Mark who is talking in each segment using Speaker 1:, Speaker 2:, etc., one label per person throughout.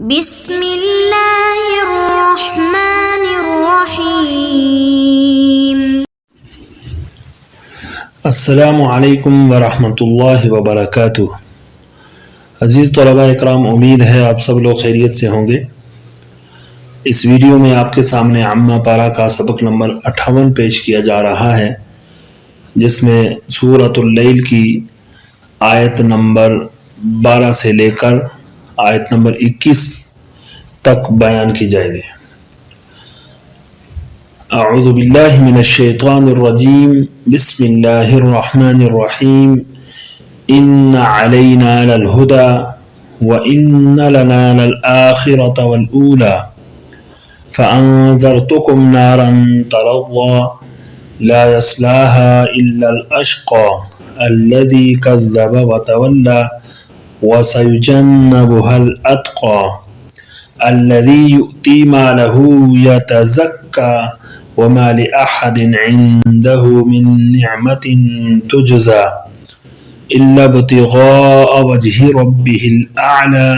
Speaker 1: بسم اللہ الرحمن الرحیم۔
Speaker 2: السلام علیکم ورحمۃ اللہ وبرکاتہ۔ عزیز طلباء اکرام، امید ہے آپ سب لوگ خیریت سے ہوں گے۔ اس ویڈیو میں آپ کے سامنے عامہ پارہ کا سبق نمبر 58 پیش کیا جا رہا ہے، جس میں سورۃ اللیل کی آیت نمبر 12 سے لے کر آیت نمبر 21 تک بیان کی جائے گی۔ اعوذ باللہ من الشیطان الرجیم، بسم اللہ الرحمن الرحیم۔ ان علینا للہدی وان لنا للآخرۃ والأولی فانذرتکم نارا تلظی لا یصلاها الا الاشقی الذی کذب وتولی وسيجنبها الأتقى الذي يؤتي ماله يتزكى وما لأحد عنده من نعمة تجزى إلا ابتغاء وجه ربه الأعلى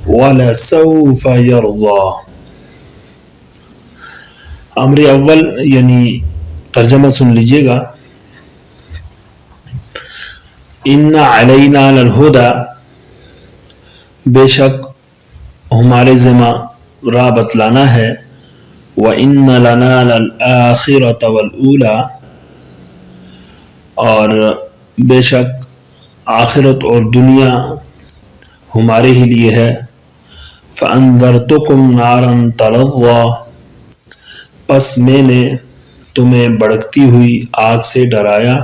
Speaker 2: ولسوف يرضى۔ امر اول یعنی ترجمہ سن لیجئے گا۔ ان علینا للہدی، بے شک ہمارے ذمہ راہ بتلانا ہے، وَإِنَّ لَنَا لَلْآخِرَةَ وَالْأُولَى، اور بے شک آخرت اور دنیا ہمارے ہی لیے ہے۔ فَأَنذَرْتُكُمْ نَارًا تَلَظَّى، پس میں نے تمہیں بھڑکتی ہوئی آگ سے ڈرایا۔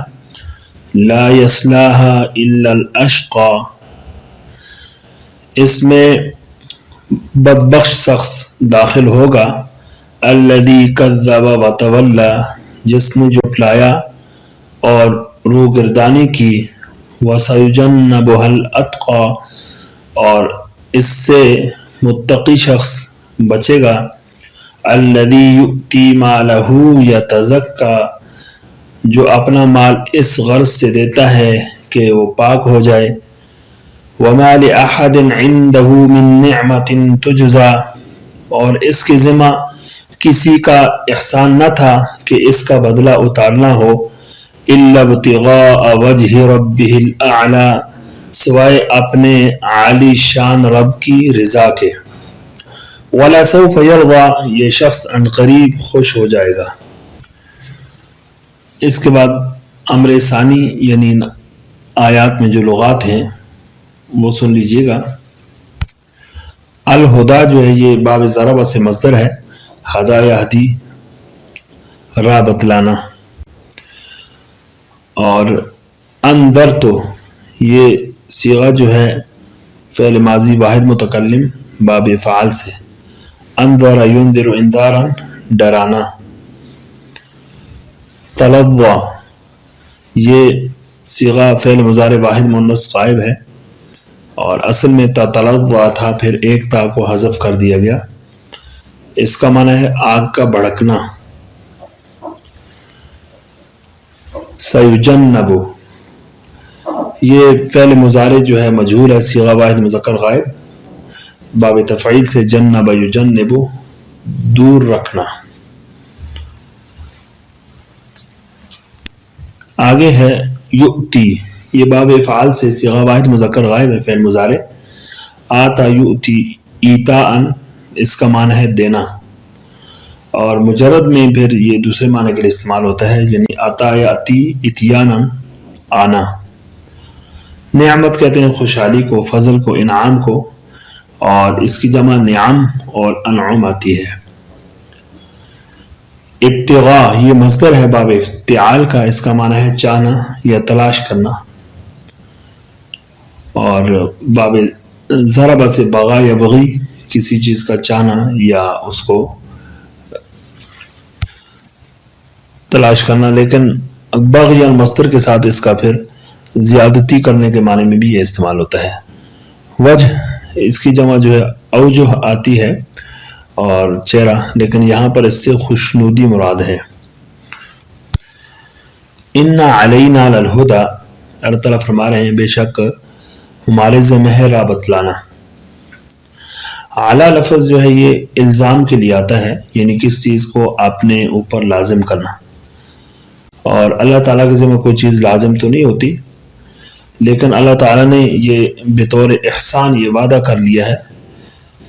Speaker 2: لا یصلاها الا الاشقى، اس میں بدبخت شخص داخل ہوگا۔ الذی کذب وتولی، جس نے جھٹلایا اور روگردانی کی۔ وسیجنبها الاتقی، اور اس سے متقی شخص بچے گا۔ الذی یؤتی مالہ یتزکی، جو اپنا مال اس غرض سے دیتا ہے کہ وہ پاک ہو جائے۔ وَمَا لِأَحَدٍ عِنْدَهُ مِنْ نِعْمَةٍ تُجْزَى، اور اس کے ذمہ کسی کا احسان نہ تھا کہ اس کا بدلہ اتارنا ہو۔ إِلَّا ابْتِغَاءَ وَجْهِ رَبِّهِ الْأَعْلَى، سوائے اپنے عالی شان رب کی رضا کے۔ وَلَسَوْفَ يَرْضَى، یہ شخص عنقریب خوش ہو جائے گا۔ اس کے بعد امر ثانی یعنی آیات میں جو لغات ہیں وہ سن لیجئے گا۔ الہدا جو ہے یہ باب ضربہ سے مصدر ہے، ہدا یہدی، راہ بتلانا۔ اور انذرت، یہ صیغہ جو ہے فعل ماضی واحد متکلم باب افعال سے۔ انذر ینذر انذارا، ڈرانا۔ تلظی، یہ صیغہ فعل مضارع واحد مؤنث غائب ہے، اور اصل میں تتلظی تھا، پھر ایک تا کو حذف کر دیا گیا۔ اس کا معنی ہے آگ کا بھڑکنا۔ سیجنب، یہ فعل مضارع جو ہے مجہول ہے، صیغہ واحد مذکر غائب باب تفعیل سے، جنب یجنب، دور رکھنا۔ آگے ہے یؤتی، یہ باب افعال سے صیغہ واحد مذکر غائب ہے، فعل مضارع۔ آتا یؤتی ایتاء، اس کا معنی ہے دینا، اور مجرد میں پھر یہ دوسرے معنی کے لیے استعمال ہوتا ہے، یعنی اتا یاتی اتیانا، آنا۔ نعمت کہتے ہیں خوشحالی کو، فضل کو، انعام کو، اور اس کی جمع نعم اور انعم آتی ہے۔ ابتغاء، یہ مصدر ہے باب افتعال کا، اس کا معنی ہے چاہنا یا تلاش کرنا، اور باب ضربہ سے بغا یا بغی، کسی چیز کا چاہنا یا اس کو تلاش کرنا، لیکن بغی یا مصدر کے ساتھ اس کا پھر زیادتی کرنے کے معنی میں بھی یہ استعمال ہوتا ہے۔ وجہ، اس کی جمع جو ہے اوجہ آتی ہے اور چہرہ، لیکن یہاں پر اس سے خوشنودی مراد ہے۔ ان علینا للہدی، اللہ تعالیٰ فرما رہے ہیں بے شک ہمارے ذمہ ہے راہ بتلانا۔ اعلیٰ لفظ جو ہے یہ الزام کے لیے آتا ہے، یعنی کس چیز کو آپ نے اوپر لازم کرنا، اور اللہ تعالیٰ کے ذمہ کوئی چیز لازم تو نہیں ہوتی، لیکن اللہ تعالیٰ نے یہ بطور احسان یہ وعدہ کر لیا ہے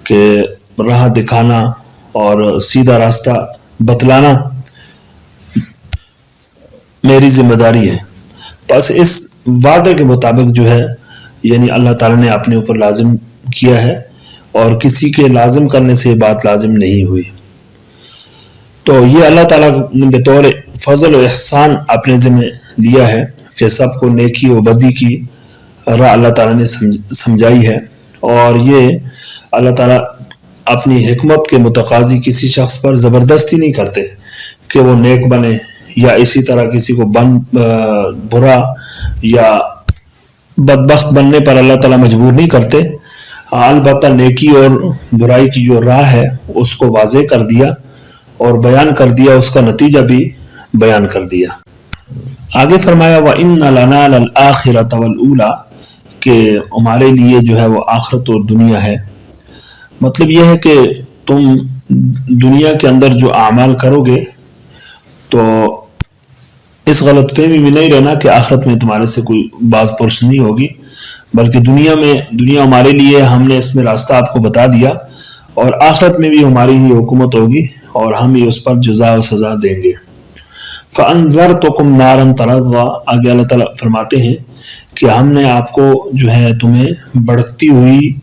Speaker 2: کہ راہ دکھانا اور سیدھا راستہ بتلانا میری ذمہ داری ہے۔ بس اس وعدے کے مطابق جو ہے یعنی اللہ تعالیٰ نے اپنے اوپر لازم کیا ہے، اور کسی کے لازم کرنے سے بات لازم نہیں ہوئی۔ تو یہ اللہ تعالیٰ نے بطور فضل و احسان اپنے ذمہ لیا ہے کہ سب کو نیکی و بدی کی راہ اللہ تعالیٰ نے سمجھائی ہے، اور یہ اللہ تعالیٰ اپنی حکمت کے متقاضی کسی شخص پر زبردستی نہیں کرتے کہ وہ نیک بنے، یا اسی طرح کسی کو برا یا بدبخت بننے پر اللہ تعالیٰ مجبور نہیں کرتے۔ البتہ نیکی اور برائی کی جو راہ ہے اس کو واضح کر دیا اور بیان کر دیا، اس کا نتیجہ بھی بیان کر دیا۔ آگے فرمایا وَإِنَّ لَنَا لَلْآخِرَةَ وَالْأُولَى، کہ ہمارے لیے جو ہے وہ آخرت اور دنیا ہے۔ مطلب یہ ہے کہ تم دنیا کے اندر جو اعمال کرو گے تو اس غلط فہمی میں نہیں رہنا کہ آخرت میں تمہارے سے کوئی باز پرس نہیں ہوگی، بلکہ دنیا ہمارے لیے، ہم نے اس میں راستہ آپ کو بتا دیا، اور آخرت میں بھی ہماری ہی حکومت ہوگی اور ہم ہی اس پر جزا و سزا دیں گے۔ فَأَنذَرْتُكُمْ نَارًا تَلَظَّىٰ، آگے اللہ تعالیٰ فرماتے ہیں کہ ہم نے آپ کو جو ہے تمہیں بھڑکتی ہوئی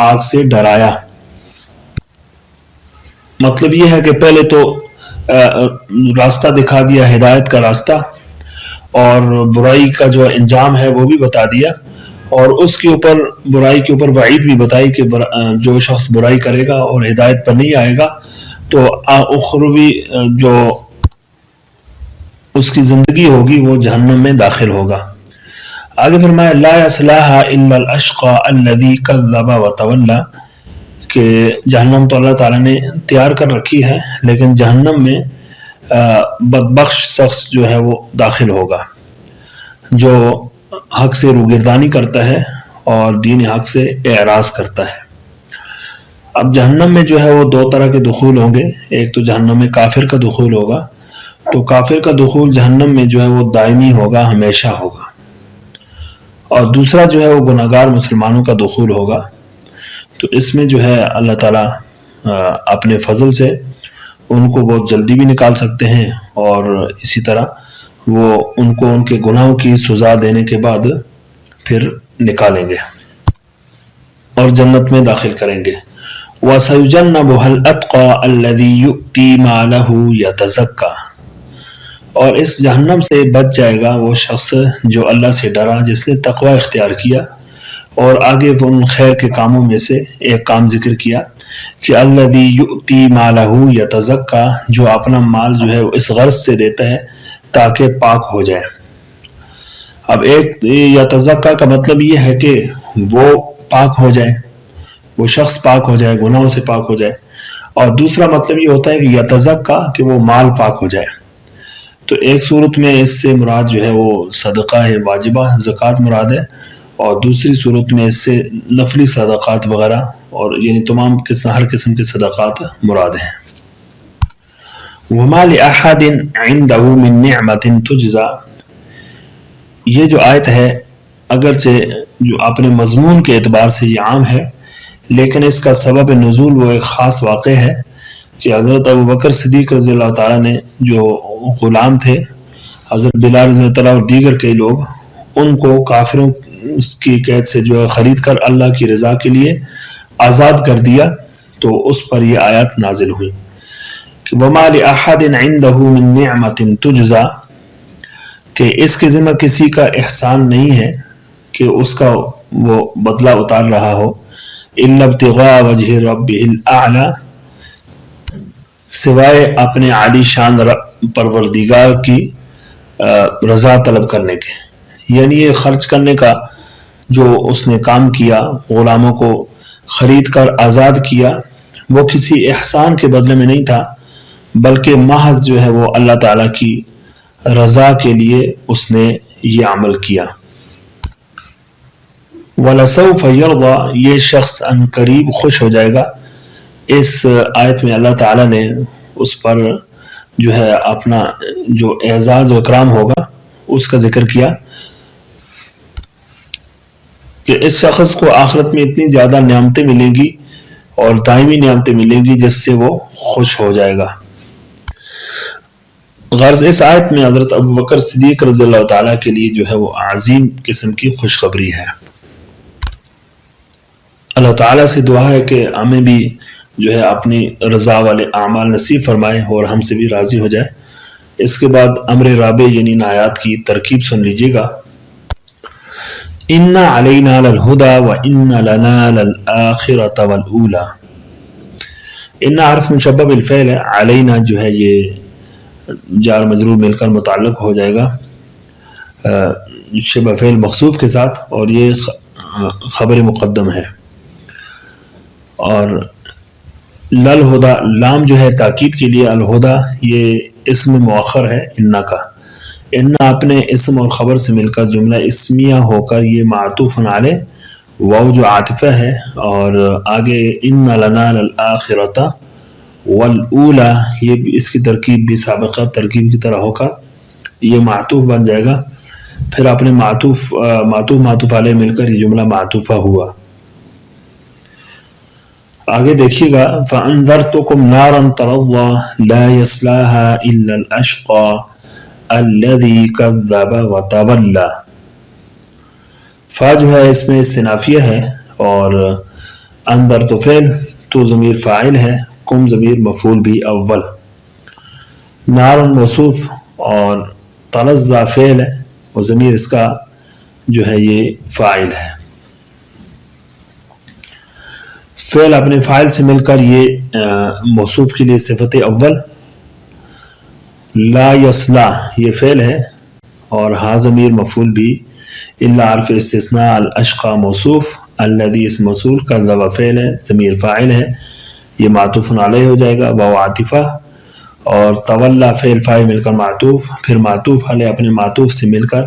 Speaker 2: آگ سے ڈرایا۔ مطلب یہ ہے کہ پہلے تو راستہ دکھا دیا، ہدایت کا راستہ، اور برائی کا جو انجام ہے وہ بھی بتا دیا، اور اس کے اوپر برائی کے اوپر وعید بھی بتائی کہ جو شخص برائی کرے گا اور ہدایت پر نہیں آئے گا تو اخروی جو اس کی زندگی ہوگی وہ جہنم میں داخل ہوگا۔ آگے فرمایا لا يصلاها الا الاشقى الذي كذب وتولى، کہ جہنم تو اللہ تعالیٰ نے تیار کر رکھی ہے، لیکن جہنم میں بدبخش شخص جو ہے وہ داخل ہوگا جو حق سے روگردانی کرتا ہے اور دین حق سے اعراض کرتا ہے۔ اب جہنم میں جو ہے وہ دو طرح کے دخول ہوں گے، ایک تو جہنم میں کافر کا دخول ہوگا، تو کافر کا دخول جہنم میں جو ہے وہ دائمی ہوگا، ہمیشہ ہوگا، اور دوسرا جو ہے وہ گناہگار مسلمانوں کا دخول ہوگا۔ تو اس میں جو ہے اللہ تعالیٰ اپنے فضل سے ان کو بہت جلدی بھی نکال سکتے ہیں، اور اسی طرح وہ ان کو ان کے گناہوں کی سزا دینے کے بعد پھر نکالیں گے اور جنت میں داخل کریں گے۔ وَسَيُجَنَّبُهَا الْأَتْقَى الَّذِي يُؤْتِي مَالَهُ يَتَزَكَّى، اور اس جہنم سے بچ جائے گا وہ شخص جو اللہ سے ڈرا، جس نے تقوی اختیار کیا، اور آگے وہ ان خیر کے کاموں میں سے ایک کام ذکر کیا کہ الذی یؤتی مالہ یتزکا، جو اپنا مال جو ہے وہ اس غرض سے دیتا ہے تاکہ پاک ہو جائے۔ اب ایک یتزکا کا مطلب یہ ہے کہ وہ پاک ہو جائے، وہ شخص پاک ہو جائے، گناہوں سے پاک ہو جائے، اور دوسرا مطلب یہ ہوتا ہے کہ یتزکا کہ وہ مال پاک ہو جائے۔ تو ایک صورت میں اس سے مراد جو ہے وہ صدقہ ہے واجبہ، زکوٰۃ مراد ہے، اور دوسری صورت میں اس سے نفلی صدقات وغیرہ، اور یعنی تمام ہر قسم کے صدقات مراد ہیں۔ وَمَا لِأَحَدٍ عِنْدَهُ مِن نِعْمَةٍ تُجْزَى، یہ جو آیت ہے اگرچہ جو اپنے مضمون کے اعتبار سے یہ عام ہے، لیکن اس کا سبب نزول وہ ایک خاص واقع ہے کہ حضرت ابوبکر صدیق رضی اللہ تعالیٰ نے جو غلام تھے، حضرت بلال رضی اللہ تعالیٰ اور دیگر کئی لوگ، ان کو کافروں اس کی قید سے جو ہے خرید کر اللہ کی رضا کے لیے آزاد کر دیا، تو اس پر یہ آیات نازل ہوئی کہ وَمَا لِأَحَدٍ عِنْدَهُ مِن نِعْمَةٍ تُجْزَى، کہ اس کے ذمہ کسی کا احسان نہیں ہے کہ اس کا وہ بدلہ اتار رہا ہو، إِلَّا ابْتِغَاءَ وَجْهِ رَبِّهِ الْأَعْلَى، سوائے اپنے عالی شان پروردگار کی رضا طلب کرنے کے۔ یعنی یہ خرچ کرنے کا جو اس نے کام کیا، غلاموں کو خرید کر آزاد کیا، وہ کسی احسان کے بدلے میں نہیں تھا، بلکہ محض جو ہے وہ اللہ تعالیٰ کی رضا کے لیے اس نے یہ عمل کیا۔ وَلَسَوْفَ يَرْضَى، یہ شخص ان قریب خوش ہو جائے گا، اس آیت میں اللہ تعالیٰ نے اس پر جو ہے اپنا جو اعزاز و اکرام ہوگا اس کا ذکر کیا کہ اس شخص کو آخرت میں اتنی زیادہ نعمتیں ملیں گی اور دائمی نعمتیں ملیں گی جس سے وہ خوش ہو جائے گا۔ غرض اس آیت میں حضرت ابوبکر صدیق رضی اللہ تعالیٰ کے لیے جو ہے وہ عظیم قسم کی خوشخبری ہے۔ اللہ تعالیٰ سے دعا ہے کہ ہمیں بھی جو ہے اپنی رضا والے اعمال نصیب فرمائے اور ہم سے بھی راضی ہو جائے۔ اس کے بعد امر رابع یعنی ان آیات کی ترکیب سن لیجیے گا۔ اِنَّ عَلَيْنَا لَلْهُدَى وَإِنَّ لَنَا لَلْآخِرَةَ وَالْأُولَى۔ ان حرف مشبہ بالفعل ہے، علینا جو ہے یہ جار مجرور مل کر متعلق ہو جائے گا شبہ فعل مخصوف کے ساتھ، اور یہ خبر مقدم ہے۔ اور للہدا لام جو ہے تاکید کے لیے، الہدا یہ اسم مؤخر ہے انا کا۔ انا اپنے اسم اور خبر سے مل کر جملہ اسمیہ ہو کر یہ معطوف علیہ، واو جو عاطفہ ہے، اور آگے ان لنا للآخرۃ والاولی یہ اس کی ترکیب بھی سابقہ ترکیب کی طرح ہو کر یہ معطوف بن جائے گا، پھر اپنے معطوف علیہ مل کر یہ جملہ معطوفہ ہوا۔ آگے دیکھیے گا فَأَنذَرْتُكُمْ نَارًا تَلَظَّىٰ لَا يَصْلَاهَا إِلَّا الْأَشْقَىٰ الَّذِي كَذَّبَ وَتَوَلَّىٰ۔ فا جو ہے اس میں استنافیہ ہے، اور اندر تو فعل، تو ضمیر فاعل ہے، کم ضمیر مفعول بھی اول، نار موصوف اور تلظّیٰ فعل ہے، اور ضمیر اس کا جو ہے یہ فاعل ہے۔ فعل اپنے فاعل سے مل کر یہ موصوف کے لیے صفت اول، لا یصلا یہ فعل ہے، اور ہا ضمیر مفعول بھی، الا حرف استثناء، الاشقى موصوف، الذی اس موصول، کذب فعل ہے، ضمیر فاعل ہے، یہ معطوف علیہ ہو جائے گا، واو عاطفہ، اور تولا فعل فاعل مل کر معطوف، پھر معطوف علیہ اپنے معطوف سے مل کر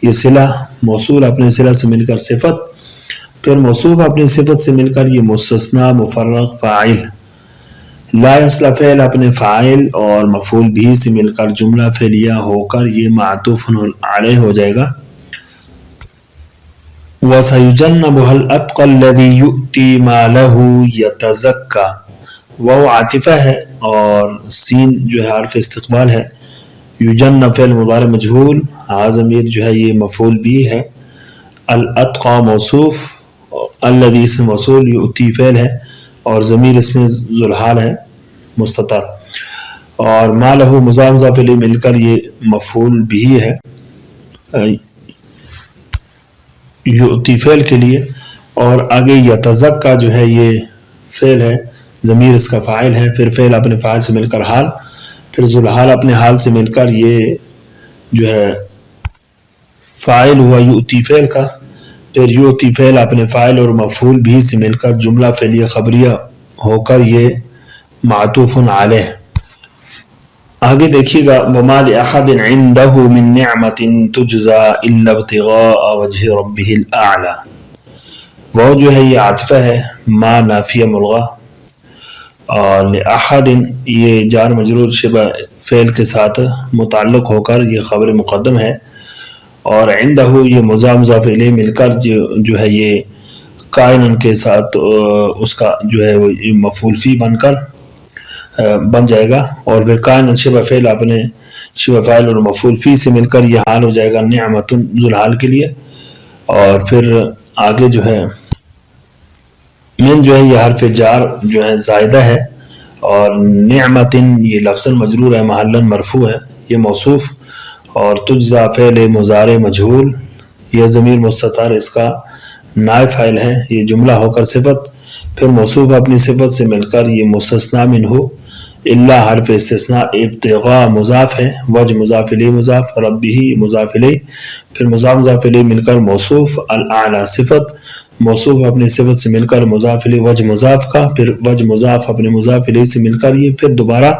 Speaker 2: یہ صلہ، موصول اپنے صلہ سے مل کر صفت، پھر موصوف اپنی صفت سے مل کر یہ مستثنی مفرغ فاعل، لا یصلا فعل اپنے فاعل اور مفعول بھی سے مل کر جملہ فعلیہ ہو کر یہ معطوف علیہ ہو جائے گا۔ وَسَيُجَنَّبُهَا الْأَتْقَى الَّذِي يُؤْتِي مَالَهُ يَتَزَكَّى، وہ عاطفہ ہے، اور سین جو ہے حرف استقبال ہے، یجنب فعل مضارع مجہول، ضمیر جو ہے یہ مفعول بھی ہے، الاتقى موصوف، الذی اسم موصول، یؤتی فعل ہے، اور ضمیر اس میں ذوالحال ہے مستتر، اور مالہ مضاف مضاف الیہ مل کر یہ مفعول بھی ہے یؤتی فعل کے لیے، اور آگے یتزکا جو ہے یہ فعل ہے، ضمیر اس کا فاعل ہے، پھر فعل اپنے فاعل سے مل کر حال، پھر ذوالحال اپنے حال سے مل کر یہ جو ہے فاعل ہوا یؤتی فعل کا، پھر یؤتی فعل اپنے فاعل اور مفعول بھی سے مل کر جملہ فعلیہ خبریہ ہو کر یہ معطوف علیہ۔ آگے دیکھیے گا وَمَا لِأَحَدٍ عِندَهُ مِن نِعْمَةٍ تُجْزَىٰ إِلَّا ابْتِغَاءَ وَجْهِ رَبِّهِ الْأَعْلَىٰ، وہ جو ہے یہ عاطفہ ہے، ما نافیہ ملغا، اور لِأَحَدٍ یہ جار مجرور شبہ فعل کے ساتھ متعلق ہو کر یہ خبر مقدم ہے، اور عندہ یہ مضاف مضاف الیہ مل کر جو ہے یہ کائنن کے ساتھ اس کا جو ہے وہ مفعول فی بن جائے گا، اور پھر کائنن شبہ فعل اپنے شبہ فاعل اور مفعول فی سے مل کر یہ حال ہو جائے گا نعمت ذوالحال کے لیے، اور پھر آگے جو ہے من جو ہے یہ حرف جار جو ہے زائدہ ہے، اور نعمت یہ لفظ مجرور ہے، محلاً مرفوع ہے، یہ موصوف، اور تجزا فعل مضارع مجہول، یہ ضمیر مستتر اس کا نائب فاعل ہے، یہ جملہ ہو کر صفت، پھر موصوف اپنی صفت سے مل کر یہ مستثنی منہ، الا حرف استثناء، ابتغاء مضاف ہے، وجہ مضاف الیہ مضاف، ربہ مضاف الیہ، پھر مضاف مضاف الیہ مل کر موصوف، الاعلی صفت، موصوف اپنی صفت سے مل کر مضاف الیہ وجہ مضاف کا، پھر وجہ مضاف اپنے مضاف الیہ سے مل کر یہ پھر دوبارہ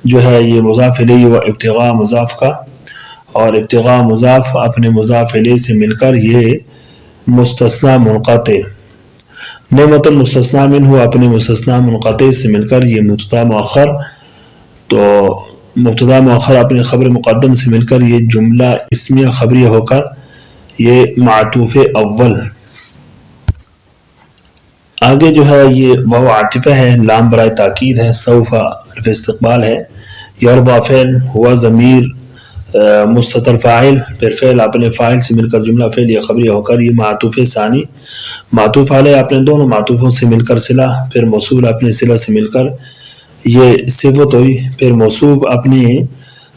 Speaker 2: جو ہے یہ مضاف الیہ و ابتغاء مضاف کا، اور ابتغاء مضاف اپنے مضاف الیہ سے مل کر یہ مستثنی منقطع، نعمت المستثنا منہ اپنے مستثنا منقطع سے مل کر یہ مبتدا مؤخر، تو مبتدا مؤخر اپنے خبر مقدم سے مل کر یہ جملہ اسمیہ خبریہ ہو کر یہ معطوف اول۔ آگے جو ہے یہ واو عاطفہ ہے، لام برائے تاکید ہے، سوف حرف استقبال ہے، یرضا فعل، ہوا ضمیر مستتر فاعل، پھر فعل اپنے فاعل سے مل کر جملہ فعلیہ خبریہ ہو کر یہ معطوف ثانی، معطوف علیہ اپنے دونوں معطوفوں سے مل کر صلہ، پھر موصول اپنے صلہ سے مل کر یہ صفت ہوئی، پھر موصوف اپنی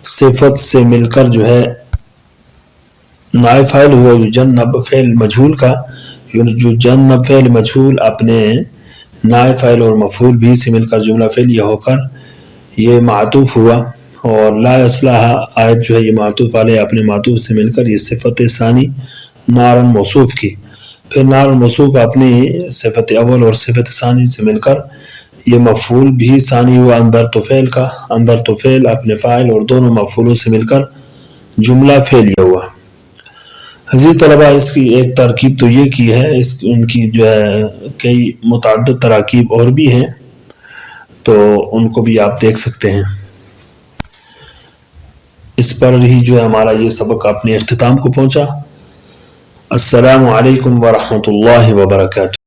Speaker 2: صفت سے مل کر جو ہے نائب فاعل ہوا یجنب فعل مجہول کا، یجنب فعل مجہول اپنے نائب فاعل اور مفعول بھی سے مل کر جملہ فعلیہ ہو کر یہ معطوف ہوا، اور لا اصلاح آیت جو ہے یہ معطوف علیہ اپنے معطوف سے مل کر یہ صفت ثانی نارن موصوف کی، پھر نارن موصوف اپنی صفت اول اور صفت ثانی سے مل کر یہ مفعول بھی ثانی ہوا اندر تو فعل کا، اندر تو فعل اپنے فاعل اور دونوں مفعولوں سے مل کر جملہ فعلیہ ہوا۔ عزیز طلباء اس کی ایک ترکیب تو یہ کی ہے، ان کی جو ہے کئی متعدد تراکیب اور بھی ہیں، تو ان کو بھی آپ دیکھ سکتے ہیں۔ اس پر ہی جو ہے ہمارا یہ سبق اپنے اختتام کو پہنچا۔ السلام علیکم ورحمۃ اللہ وبرکاتہ۔